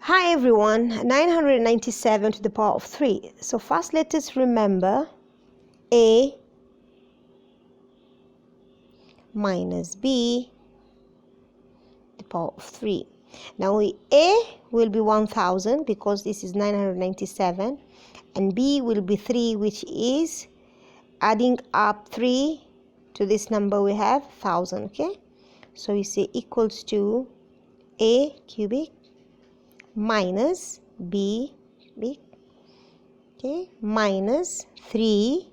Hi everyone, 997 to the power of 3. So first let us remember A minus B to the power of 3. Now A will be 1000 because this is 997, and B will be 3, which is adding up 3 to this number we have 1000. Okay, so we say equals to A cubic minus B big, okay, minus 3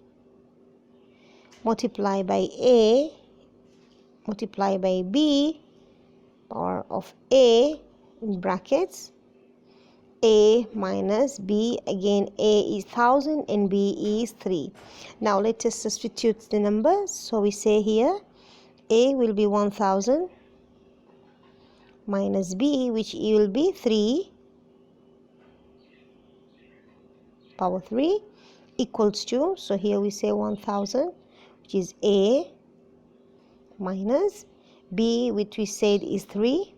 multiply by A multiply by B power of A in brackets A minus B. Again, A is 1000 and B is 3. Now let us substitute the numbers. So we say here A will be 1000 minus B, which will be 3 power 3 equals to, so here we say 1000, which is A minus B, which we said is 3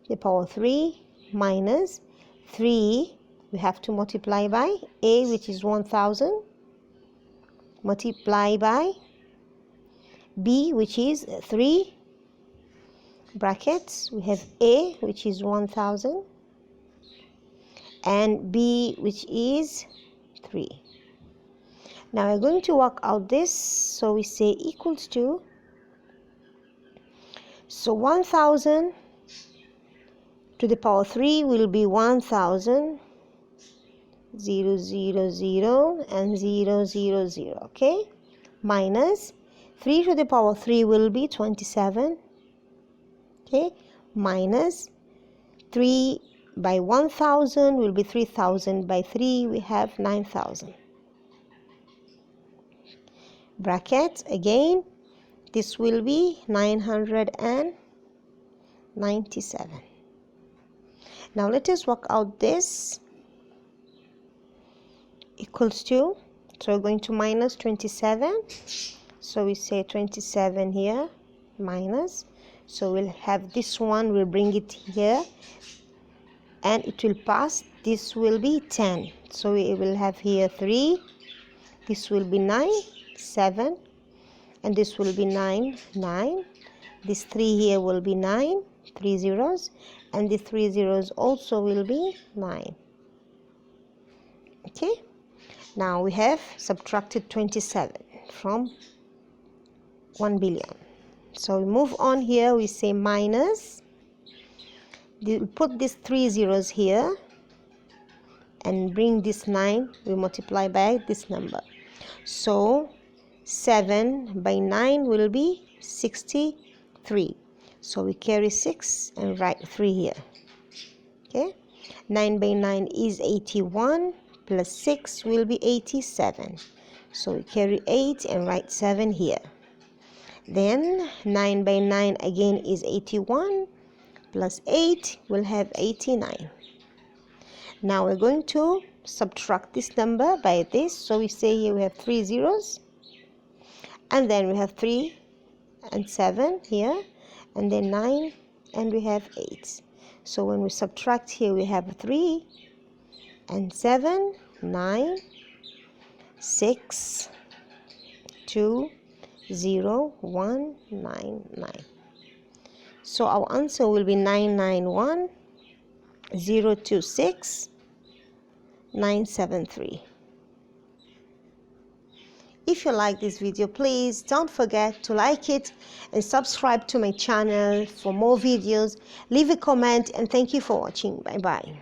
the power 3 minus 3, we have to multiply by A, which is 1000, multiply by B, which is 3 brackets, we have A, which is 1000, and B, which is 3. Now we're going to work out this. So we say equals to, so 1000 to the power 3 will be 1000, 0, 0, 0, and 0, 0, 0. Okay, minus 3 to the power 3 will be 27. Okay, minus 3 by 1000 will be 3000, by 3 we have 9000. Bracket again, this will be 997. Now let us work out this. Equals to, so we're going to minus 27, so we say 27 here minus, so we'll have this one, we'll bring it here and it will pass, this will be 10, so we will have here 3, this will be 9, 7, and this will be 9, 9, this 3 here will be 9, 3 zeros, and the 3 zeros also will be 9. Okay, now we have subtracted 27 from 1 billion. So we move on here, we say minus, we put these 3 zeros here and bring this 9, we multiply by this number. So 7 by 9 will be 63. So we carry 6 and write 3 here. Okay, 9 by 9 is 81, plus 6 will be 87. So we carry 8 and write 7 here. Then 9 by 9 again is 81, plus 8 will have 89. Now we're going to subtract this number by this. So we say here we have 3 zeros, and then we have 3 and 7 here, and then 9, and we have 8. So when we subtract here, we have 3 and 7, 9, 6, 2, 0, 1, 9, 9. So our answer will be 991 026 973. If you like this video, please don't forget to like it and subscribe to my channel for more videos. Leave a comment, and thank you for watching. Bye bye.